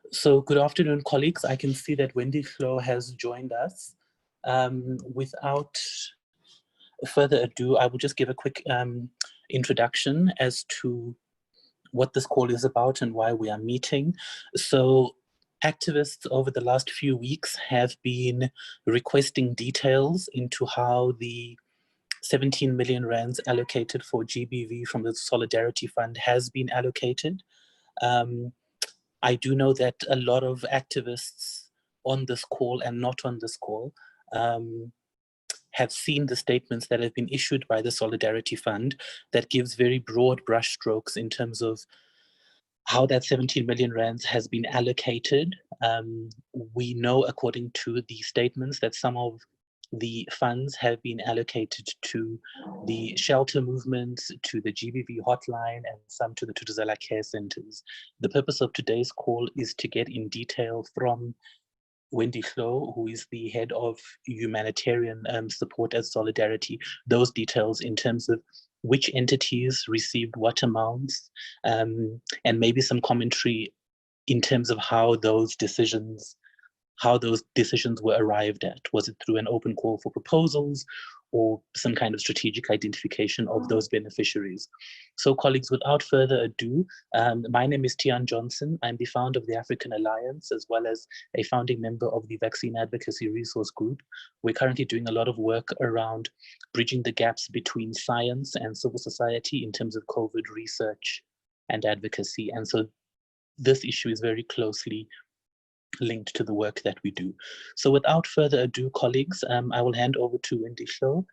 So good afternoon, colleagues. I can see that Wendy Tlou has joined us. Without further ado, I will just give a quick introduction as to what this call is about and why we are meeting. So activists over the last few weeks have been requesting details into how the 17 million rands allocated for GBV from the Solidarity Fund has been allocated. I do know that a lot of activists on this call and not on this call have seen the statements that have been issued by the Solidarity Fund that gives very broad brushstrokes in terms of how that 17 million rands has been allocated. We know, according to the statements, that some of the funds have been allocated to the shelter movements, to the GBV hotline, and some to the Tutuzela care centers. The purpose of today's call is to get in detail from Wendy Tlou, who is the head of humanitarian support at Solidarity, those details in terms of which entities received what amounts, and maybe some commentary in terms of how those decisions were arrived at. Was it through an open call for proposals or some kind of strategic identification of those beneficiaries? So colleagues, without further ado, my name is Tian Johnson. I'm the founder of the African Alliance, as well as a founding member of the Vaccine Advocacy Resource Group. We're currently doing a lot of work around bridging the gaps between science and civil society in terms of COVID research and advocacy. And so this issue is very closely linked to the work that we do. So without further ado, colleagues, I will hand over to Wendy Tlou.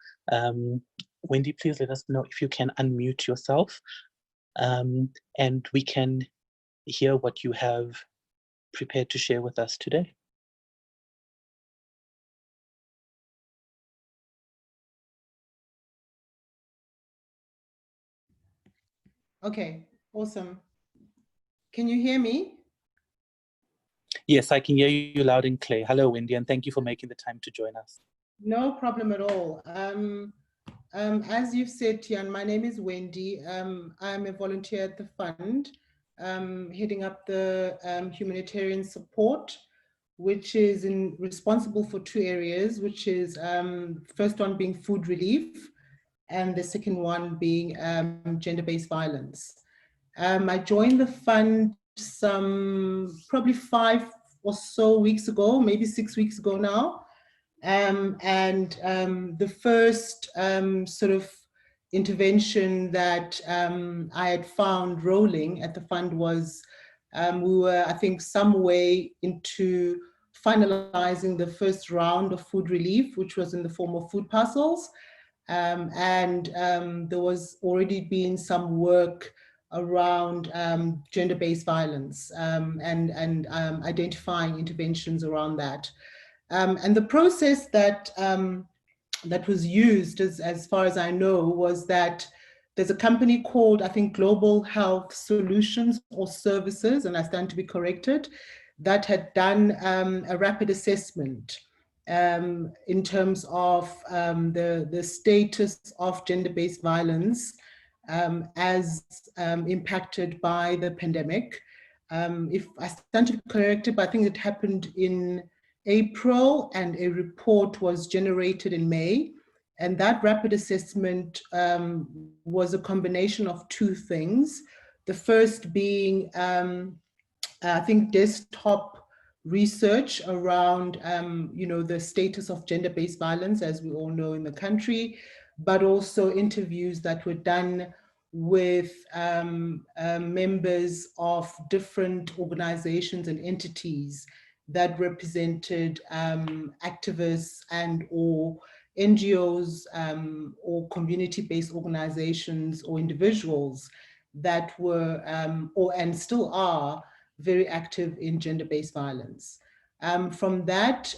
Wendy, please let us know if you can unmute yourself, and we can hear what you have prepared to share with us today. Okay, awesome. Can you hear me? Yes, I can hear you loud and clear. Hello, Wendy, and thank you for making the time to join us. No problem at all. As you've said, Tian, my name is Wendy. I'm a volunteer at the fund, heading up the humanitarian support, which is responsible for two areas, which is first one being food relief, and the second one being gender-based violence. I joined the fund probably 5 or so weeks ago, maybe 6 weeks ago now. The first sort of intervention that I had found rolling at the fund was we were, I think, some way into finalizing the first round of food relief, which was in the form of food parcels. There was already been some work around gender-based violence and identifying interventions around that. And the process that that was used, as far as I know, was that there's a company called, I think, Global Health Solutions or Services, and I stand to be corrected, that had done a rapid assessment in terms of the status of gender-based violence as impacted by the pandemic. If I stand to be corrected, but I think it happened in April and a report was generated in May. And that rapid assessment was a combination of two things. The first being, I think, desktop research around, the status of gender-based violence, as we all know in the country, but also interviews that were done with members of different organizations and entities that represented activists and or NGOs or community-based organizations or individuals that were and still are very active in gender-based violence. From that,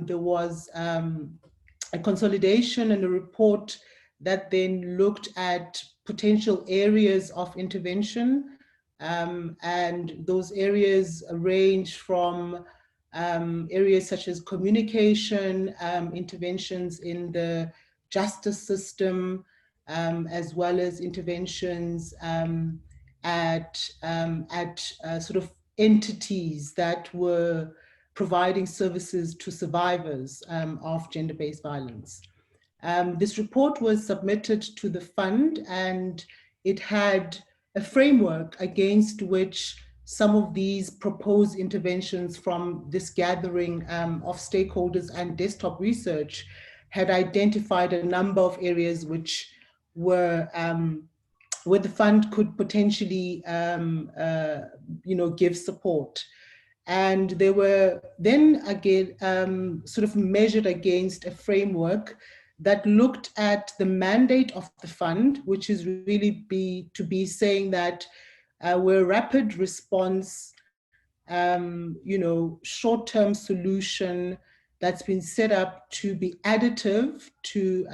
there was a consolidation and a report that then looked at potential areas of intervention. And those areas range from areas such as communication, interventions in the justice system, as well as interventions at sort of entities that were providing services to survivors of gender-based violence. This report was submitted to the fund, and it had a framework against which some of these proposed interventions from this gathering of stakeholders and desktop research had identified a number of areas which were where the fund could potentially give support. And they were then again sort of measured against a framework that looked at the mandate of the fund, which is really to be saying that we're a rapid response, short-term solution that's been set up to be additive to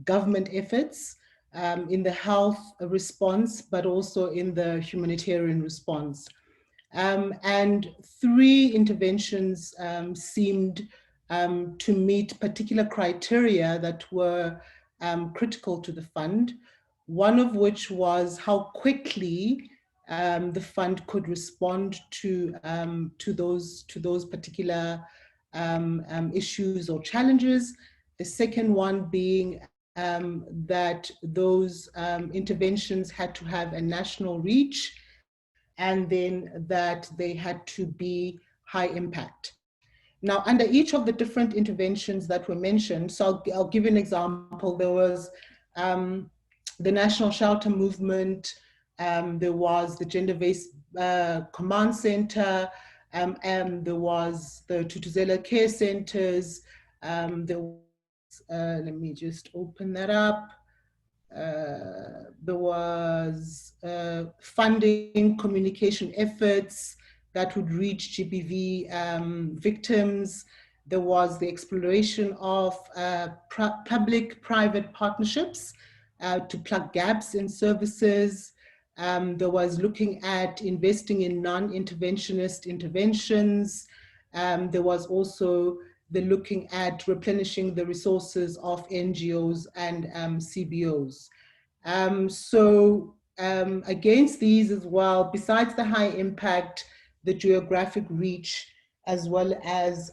government efforts in the health response, but also in the humanitarian response. And 3 interventions seemed to meet particular criteria that were critical to the fund, one of which was how quickly the fund could respond to those particular issues or challenges. The second one being that those interventions had to have a national reach, and then that they had to be high impact. Now, under each of the different interventions that were mentioned, so I'll give you an example. There was the National Shelter Movement, there was the Gender-Based Command Center, and there was the Tutuzela Care Centers, there was, let me just open that up. There was funding communication efforts that would reach GBV victims. There was the exploration of public-private partnerships to plug gaps in services. There was looking at investing in non-interventionist interventions. There was also the looking at replenishing the resources of NGOs and CBOs. Against these as well, besides the high impact, the geographic reach, as well as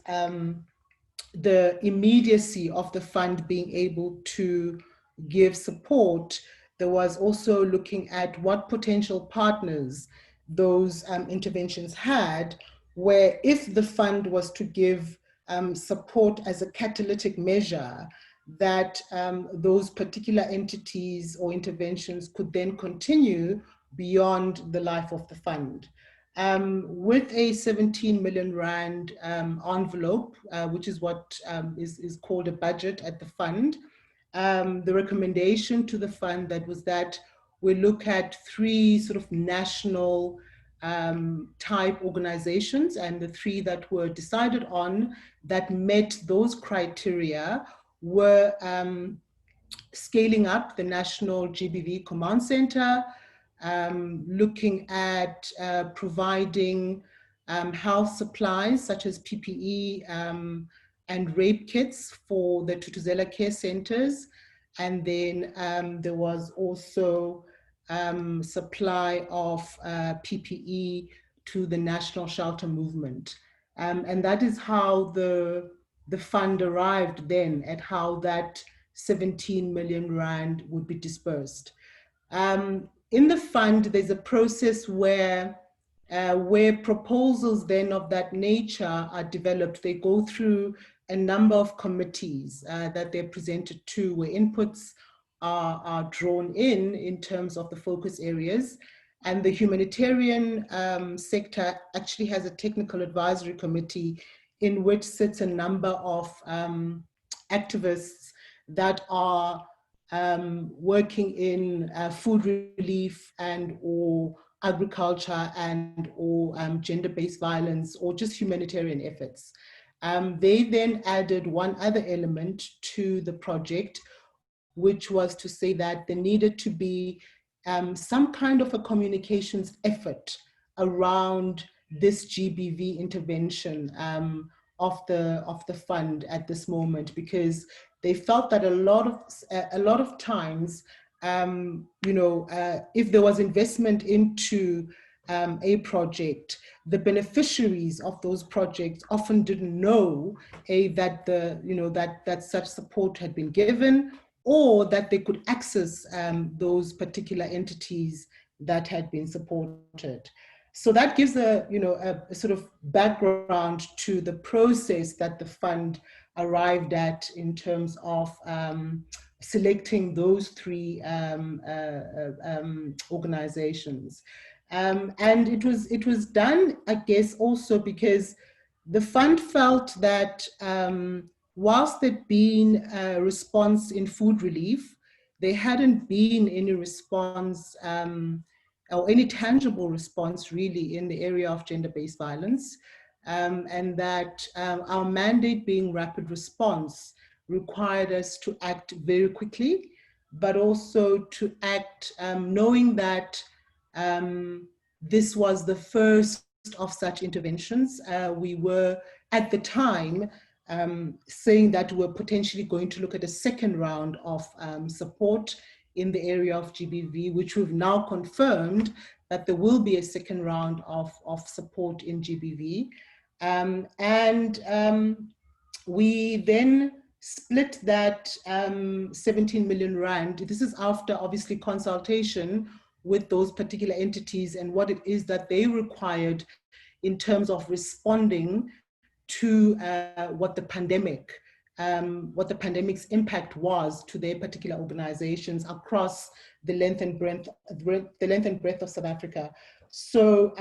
the immediacy of the fund being able to give support, there was also looking at what potential partners those interventions had, where if the fund was to give support as a catalytic measure, that those particular entities or interventions could then continue beyond the life of the fund. With a 17 million rand envelope, which is what is called a budget at the fund, the recommendation to the fund that was that we look at 3 sort of national type organizations, and the 3 that were decided on that met those criteria were scaling up the National GBV Command Center, looking at providing health supplies such as PPE and rape kits for the Tutuzela Care Centers. And then there was also supply of PPE to the National Shelter Movement. And that is how the fund arrived then at how that 17 million rand would be dispersed. In the fund, there's a process where proposals then of that nature are developed. They go through a number of committees that they're presented to, where inputs are drawn in terms of the focus areas. And the humanitarian sector actually has a technical advisory committee in which sits a number of activists that are working in food relief and or agriculture and or gender-based violence or just humanitarian efforts. They then added one other element to the project, which was to say that there needed to be some kind of a communications effort around this GBV intervention of the fund at this moment, because they felt that a lot of times, if there was investment into a project, the beneficiaries of those projects often didn't know that that such support had been given, or that they could access those particular entities that had been supported. So that gives a sort of background to the process that the fund arrived at in terms of selecting those three organizations. And it was done, I guess, also because the fund felt that whilst there'd been a response in food relief, there hadn't been any response or any tangible response really in the area of gender-based violence, and that our mandate being rapid response required us to act very quickly, but also to act knowing that this was the first of such interventions. We were at the time saying that we're potentially going to look at a second round of support in the area of GBV, which we've now confirmed that there will be a second round of support in GBV. We then split that 17 million rand. This is after obviously consultation with those particular entities and what it is that they required in terms of responding to what the pandemic's impact was to their particular organizations across the length and breadth of South Africa. So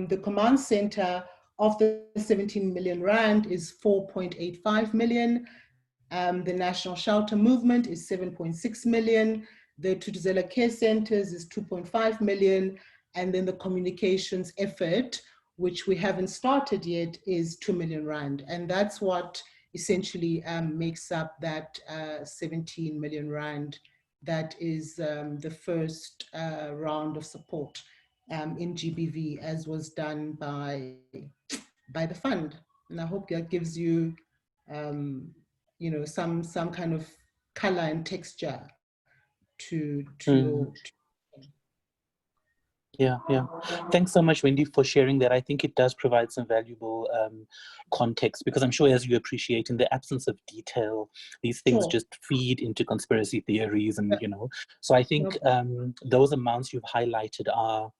the command center of the 17 million rand is 4.85 million. The National Shelter Movement is 7.6 million. The Tutuzela Care Centers is 2.5 million. And then the communications effort, which we haven't started yet, is 2 million rand. And that's what essentially makes up that 17 million rand. That is the first round of support in GBV, as was done by the fund. And I hope that gives you, some kind of color and texture to your. Yeah. Thanks so much, Wendy, for sharing that. I think it does provide some valuable context, because I'm sure, as you appreciate, in the absence of detail, these things just feed into conspiracy theories, and So I think those amounts you've highlighted are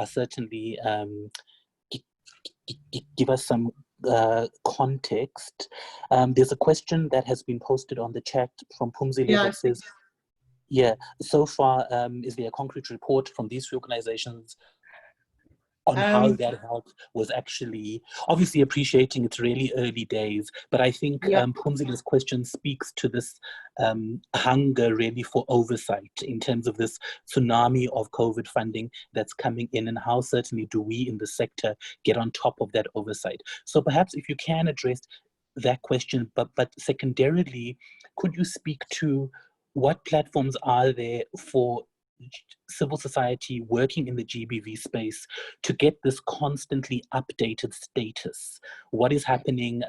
certainly give us some context. There's a question that has been posted on the chat from Pumzile that says, so far, is there a concrete report from these three organizations on how that help was actually, obviously appreciating it's really early days, but I think Pumzile's question speaks to this hunger really for oversight in terms of this tsunami of COVID funding that's coming in, and how certainly do we in the sector get on top of that oversight. So perhaps if you can address that question, but secondarily, could you speak to what platforms are there for civil society working in the GBV space to get this constantly updated status? What is happening?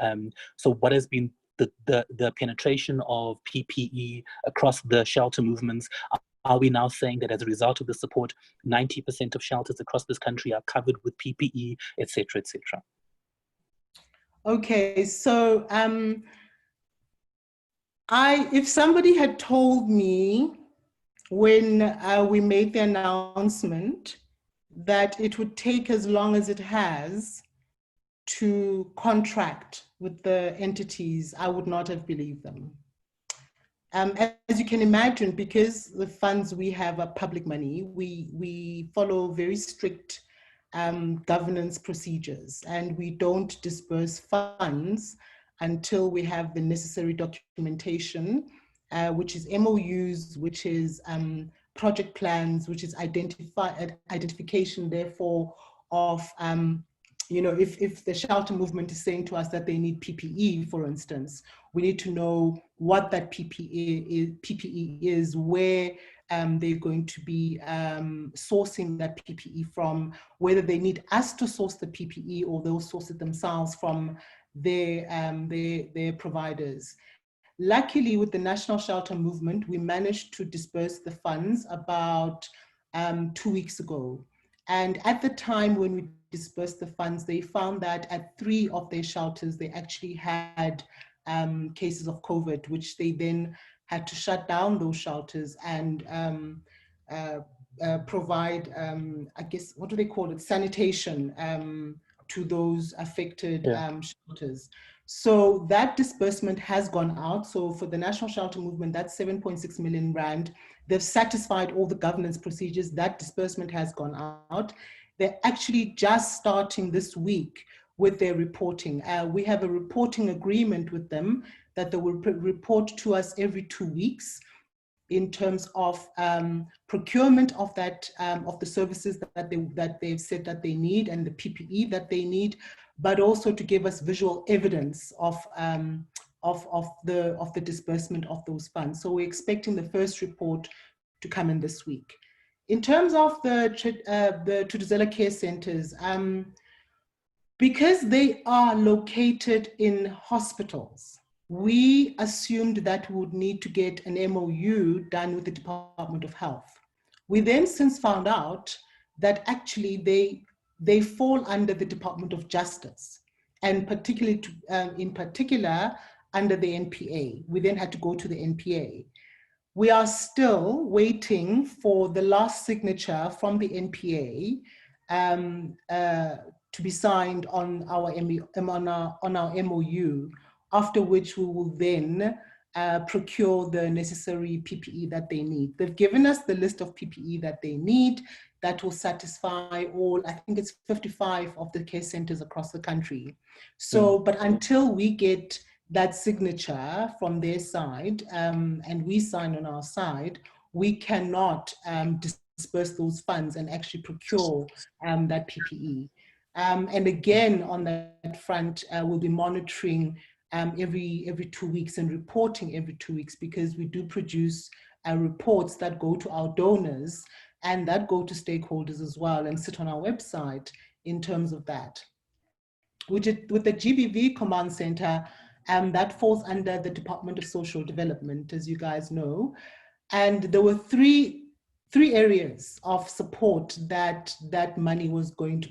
So what has been the penetration of PPE across the shelter movements? Are we now saying that as a result of the support, 90% of shelters across this country are covered with PPE, et cetera, et cetera? Okay, so if somebody had told me when we made the announcement that it would take as long as it has to contract with the entities, I would not have believed them. As you can imagine, because the funds we have are public money, we follow very strict governance procedures, and we don't disperse funds until we have the necessary documentation, which is MOUs, which is project plans, which is identification, therefore, of, if the shelter movement is saying to us that they need PPE, for instance, we need to know what that PPE is, where they're going to be sourcing that PPE from, whether they need us to source the PPE or they'll source it themselves from their providers. Luckily, with the National Shelter Movement, we managed to disperse the funds about 2 weeks ago. And at the time when we dispersed the funds, they found that at 3 of their shelters, they actually had cases of COVID, which they then had to shut down those shelters and provide, I guess, what do they call it? Sanitation to those affected shelters. So that disbursement has gone out. So for the National Shelter Movement, that's 7.6 million rand. They've satisfied all the governance procedures. That disbursement has gone out. They're actually just starting this week with their reporting. We have a reporting agreement with them that they will report to us every 2 weeks in terms of procurement of that of the services that they've said that they need and the PPE that they need, but also to give us visual evidence of the disbursement of those funds. So we're expecting the first report to come in this week. In terms of the Thuthuzela care centers, because they are located in hospitals, we assumed that we would need to get an MOU done with the Department of Health. We then since found out that actually they fall under the Department of Justice, and particularly in particular under the NPA. We then had to go to the NPA. We are still waiting for the last signature from the NPA to be signed on our MOU, after which we will then procure the necessary PPE that they need. They've given us the list of PPE that they need that will satisfy all, I think it's 55 of the care centers across the country. So, but until we get that signature from their side and we sign on our side, we cannot disperse those funds and actually procure that PPE. And again, on that front, we'll be monitoring every 2 weeks and reporting every 2 weeks, because we do produce reports that go to our donors and that go to stakeholders as well and sit on our website in terms of that. With the GBV Command Center, that falls under the Department of Social Development, as you guys know. And there were three areas of support that money is going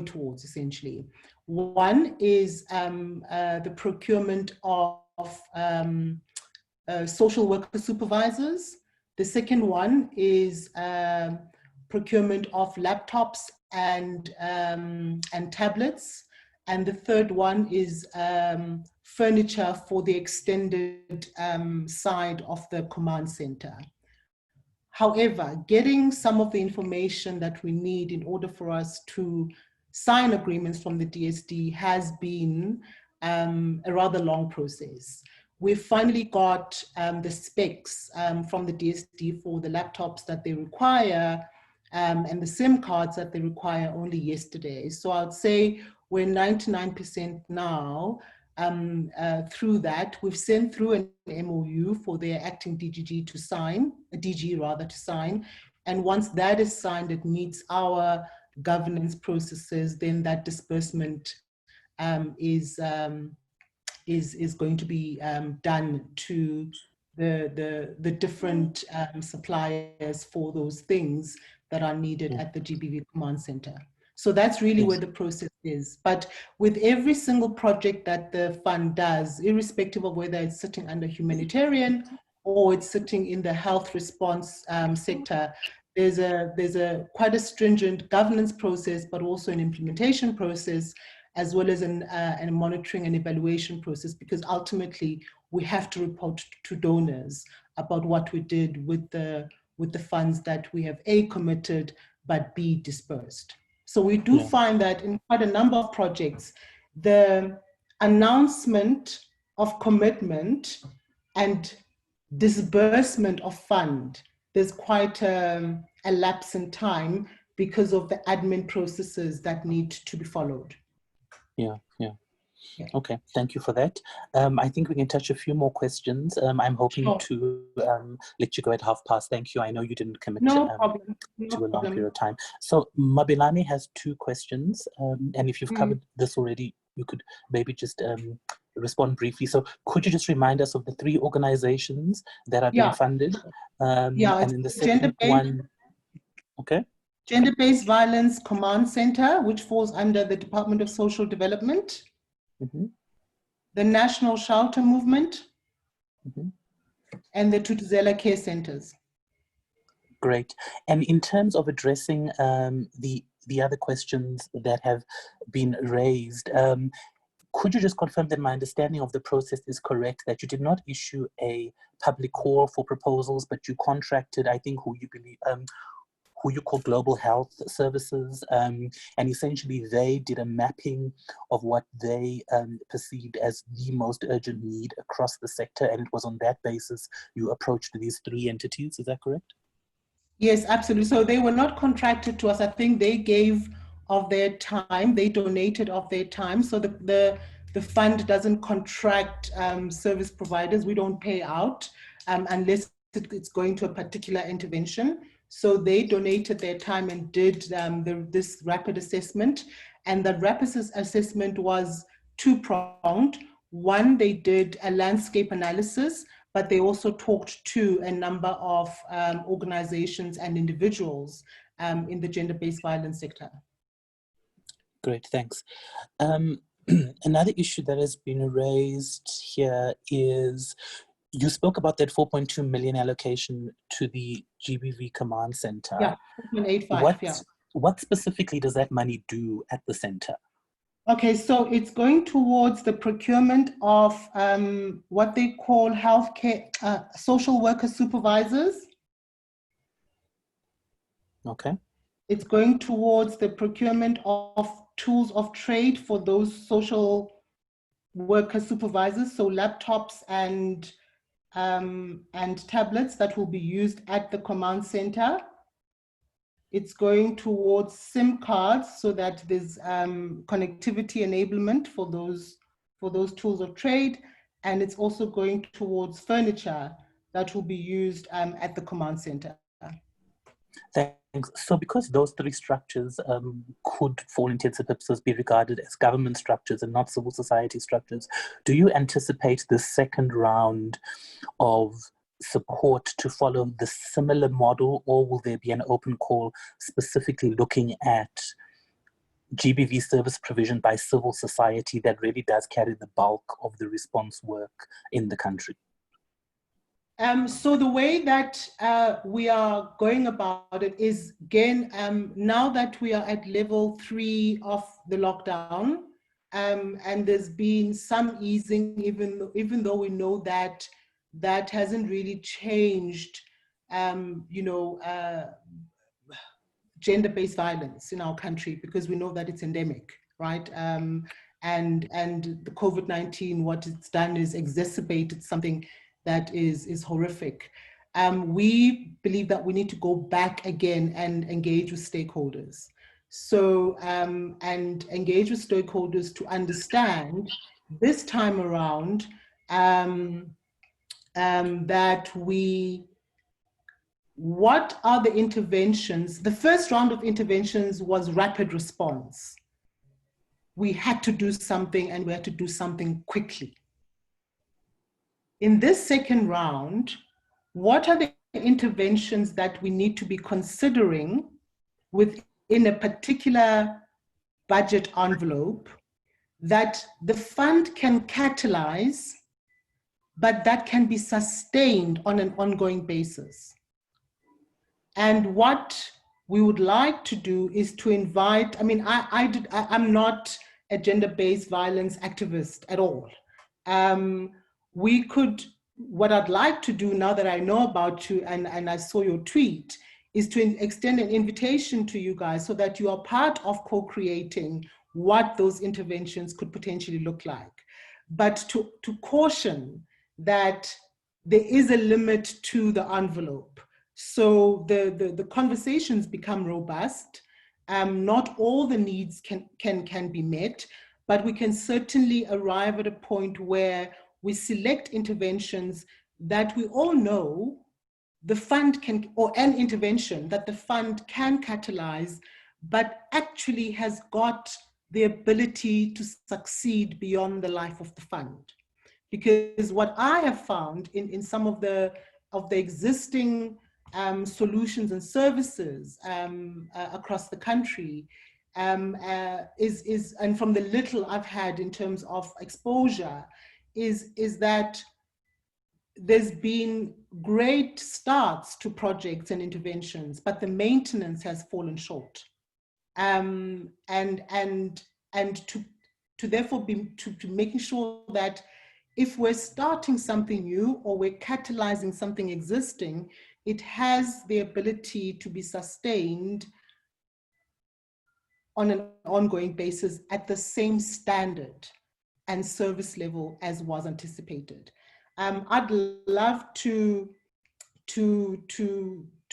towards, essentially. One is the procurement of social worker supervisors. The second one is procurement of laptops and tablets. And the third one is furniture for the extended side of the command center. However, getting some of the information that we need in order for us to sign agreements from the DSD has been a rather long process. We've finally got the specs from the DSD for the laptops that they require and the SIM cards that they require only yesterday. So I'd say we're 99% now through that. We've sent through an MOU for their acting DG to sign, and once that is signed, it meets our governance processes, then that disbursement is going to be done to the different suppliers for those things that are needed at the GBV Command Center. So that's really where the process is. But with every single project that the fund does, irrespective of whether it's sitting under humanitarian or it's sitting in the health response sector, there's a quite a stringent governance process, but also an implementation process, as well as a monitoring and evaluation process, because ultimately we have to report to donors about what we did with the funds that we have A, committed, but B, dispersed. So we do find that in quite a number of projects, the announcement of commitment and disbursement of fund, there's quite a lapse in time because of the admin processes that need to be followed. Yeah. Okay, thank you for that. I think we can touch a few more questions. I'm hoping to let you go at 12:30. Thank you. I know you didn't commit to a long period of time. So Mabelani has 2 questions, and if you've covered this already, you could maybe just respond briefly. So could you just remind us of the 3 organizations that are being funded? And in the second one, okay. Gender-Based Violence Command Center, which falls under the Department of Social Development, the National Shelter Movement, and the Tutuzela Care Centers. Great. And in terms of addressing the other questions that have been raised, could you just confirm that my understanding of the process is correct, that you did not issue a public call for proposals, but you contracted, I think, who you call Global Health Services, and essentially they did a mapping of what they perceived as the most urgent need across the sector, and it was on that basis you approached these three entities, is that correct? Yes, absolutely. So they were not contracted to us. I think they gave of their time, they donated of their time. So the fund doesn't contract service providers. We don't pay out unless it's going to a particular intervention. So they donated their time and did this rapid assessment. And the rapid assessment was two-pronged. One, they did a landscape analysis, but they also talked to a number of organizations and individuals in the gender-based violence sector. Great, thanks. Another issue that has been raised here is, you spoke about that 4.2 million allocation to the GBV Command Center. Yeah, 4.85, yeah. What specifically does that money do at the center? Okay, so it's going towards the procurement of what they call healthcare, social worker supervisors. Okay. It's going towards the procurement of tools of trade for those social worker supervisors, so laptops and tablets that will be used at the command center. It's going towards SIM cards so that there's connectivity enablement for those tools of trade. And it's also going towards furniture that will be used at the command center. Thanks. So because those three structures could, for all intents and purposes, be regarded as government structures and not civil society structures, do you anticipate the second round of support to follow the similar model, or will there be an open call specifically looking at GBV service provision by civil society that really does carry the bulk of the response work in the country? So the way that we are going about it is, again, now that we are at level 3 of the lockdown, and there's been some easing, even though we know that that hasn't really changed, gender-based violence in our country, because we know that it's endemic, right? And the COVID-19, what it's done is exacerbated something that is horrific. We believe that we need to go back again and engage with stakeholders. So, and engage with stakeholders to understand this time around that what are the interventions? The first round of interventions was rapid response. We had to do something, and we had to do something quickly. In this second round, what are the interventions that we need to be considering within a particular budget envelope that the fund can catalyze, but that can be sustained on an ongoing basis? And what we would like to do is to invite, I mean, I'm not a gender-based violence activist at all. What I'd like to do now that I know about you and I saw your tweet is to extend an invitation to you guys so that you are part of co-creating what those interventions could potentially look like. But to caution that there is a limit to the envelope. So the conversations become robust. Not all the needs can be met, but we can certainly arrive at a point where we select interventions that we all know the fund can, or an intervention that the fund can catalyze, but actually has got the ability to succeed beyond the life of the fund. Because what I have found in some of the existing solutions and services across the country and from the little I've had in terms of exposure, is that there's been great starts to projects and interventions, but the maintenance has fallen short. And to therefore be to making sure that if we're starting something new or we're catalyzing something existing, it has the ability to be sustained on an ongoing basis at the same standard and service level as was anticipated. I'd love to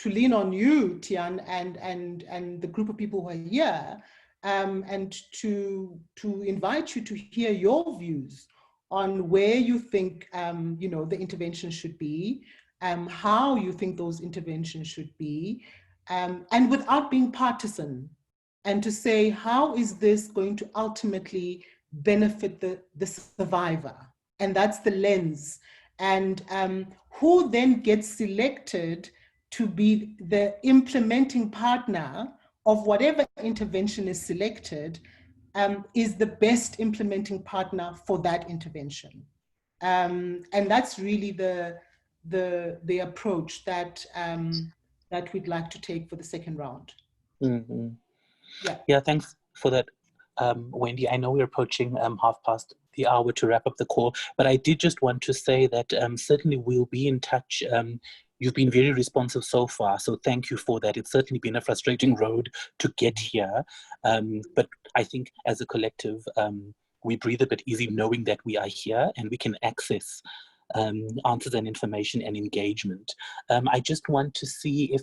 lean on you, Tian, and the group of people who are here, and to invite you to hear your views on where you think the intervention should be, how you think those interventions should be, and without being partisan, and to say, how is this going to ultimately benefit the survivor? And that's the lens. And who then gets selected to be the implementing partner of whatever intervention is selected is the best implementing partner for that intervention. And that's really the approach that we'd like to take for the second round. Mm-hmm. Yeah, thanks for that, Wendy. I know we're approaching half past the hour to wrap up the call, but I did just want to say that certainly we'll be in touch. You've been very responsive so far, so thank you for that. It's certainly been a frustrating road to get here, but I think as a collective, we breathe a bit easy knowing that we are here and we can access answers and information and engagement. I just want to see if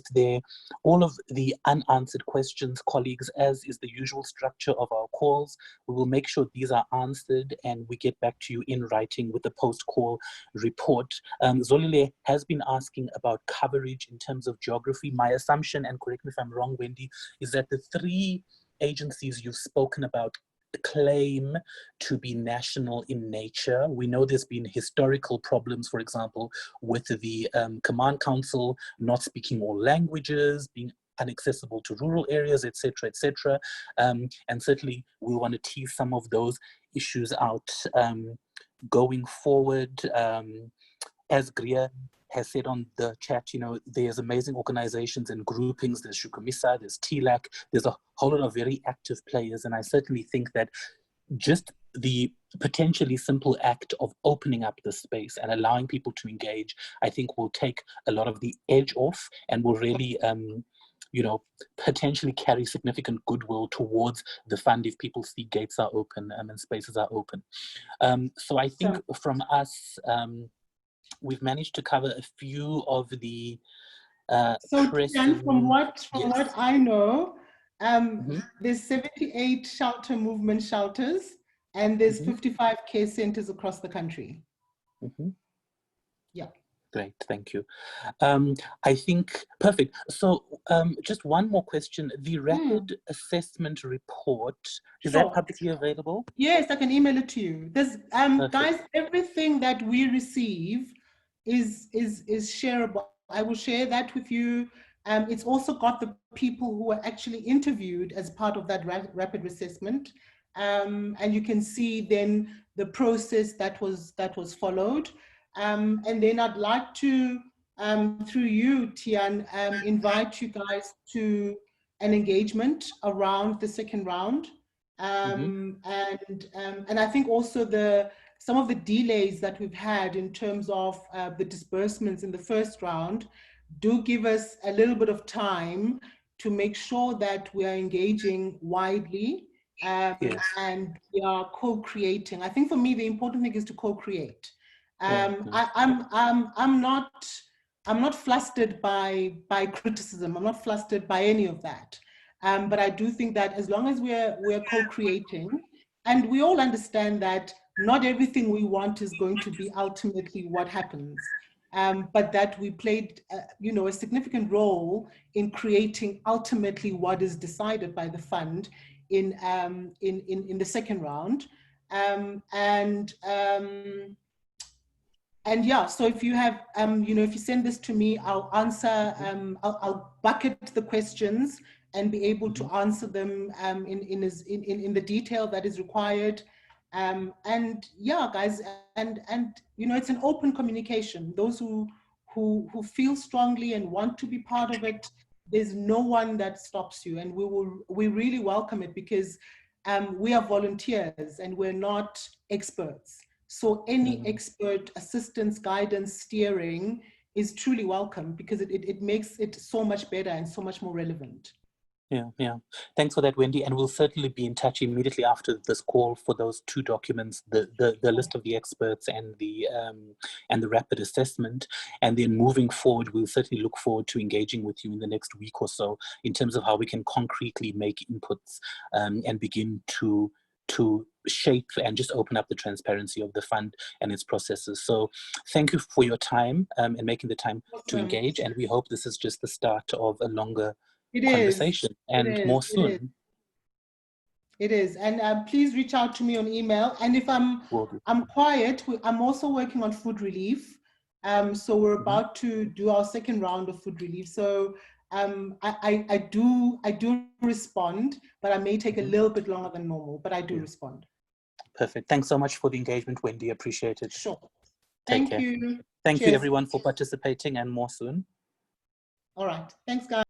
all of the unanswered questions, colleagues, as is the usual structure of our calls, we will make sure these are answered and we get back to you in writing with the post-call report. Zolile has been asking about coverage in terms of geography. My assumption, and correct me if I'm wrong, Wendy, is that the 3 agencies you've spoken about claim to be national in nature. We know there's been historical problems, for example, with the Command Council not speaking all languages, being inaccessible to rural areas, etc., etc. And certainly we want to tease some of those issues out going forward. As Gria has said on the chat, there's amazing organizations and groupings. There's Shukumisa, there's TLAC, there's a whole lot of very active players. And I certainly think that just the potentially simple act of opening up the space and allowing people to engage, I think will take a lot of the edge off and will really, potentially carry significant goodwill towards the fund if people see gates are open and spaces are open. So I think from us, we've managed to cover a few of the so Tian, from what I know, there's 78 shelter movement shelters and there's 55 care centers across the country. Yeah. Great, thank you. I think, perfect. So just one more question. The rapid assessment report, is that publicly available? Yes, I can email it to you. There's, guys, everything that we receive is shareable. I will share that with you. It's also got the people who were actually interviewed as part of that rapid assessment. And you can see then the process that was followed. And then I'd like to, through you, Tian, invite you guys to an engagement around the second round. And I think also some of the delays that we've had in terms of the disbursements in the first round do give us a little bit of time to make sure that we are engaging widely and we are co-creating. I think for me, the important thing is to co-create. I'm not flustered by criticism. I'm not flustered by any of that. But I do think that as long as we're co-creating, and we all understand that not everything we want is going to be ultimately what happens, but that we played, a significant role in creating ultimately what is decided by the fund in the second round, And yeah, so if you have, if you send this to me, I'll answer, I'll bucket the questions and be able to answer them in the detail that is required. And yeah, guys, and it's an open communication. Those who feel strongly and want to be part of it, there's no one that stops you, and we really welcome it, because we are volunteers and we're not experts. So any expert assistance, guidance, steering is truly welcome, because it makes it so much better and so much more relevant. Yeah. Thanks for that, Wendy. And we'll certainly be in touch immediately after this call for those 2 documents, the list of the experts and the rapid assessment. And then moving forward, we'll certainly look forward to engaging with you in the next week or so in terms of how we can concretely make inputs and begin to shape and just open up the transparency of the fund and its processes. So thank you for your time and making the time to engage. And we hope this is just the start of a longer conversation and more soon. It is. And please reach out to me on email. And if I'm quiet, I'm also working on food relief. So we're about to do our second round of food relief. So I do respond, but I may take a little bit longer than normal, but I do respond. Perfect. Thanks so much for the engagement, Wendy. Appreciate it. Sure. Take Thank you. Thank Cheers. you, everyone, for participating, and more soon. All right. Thanks, guys.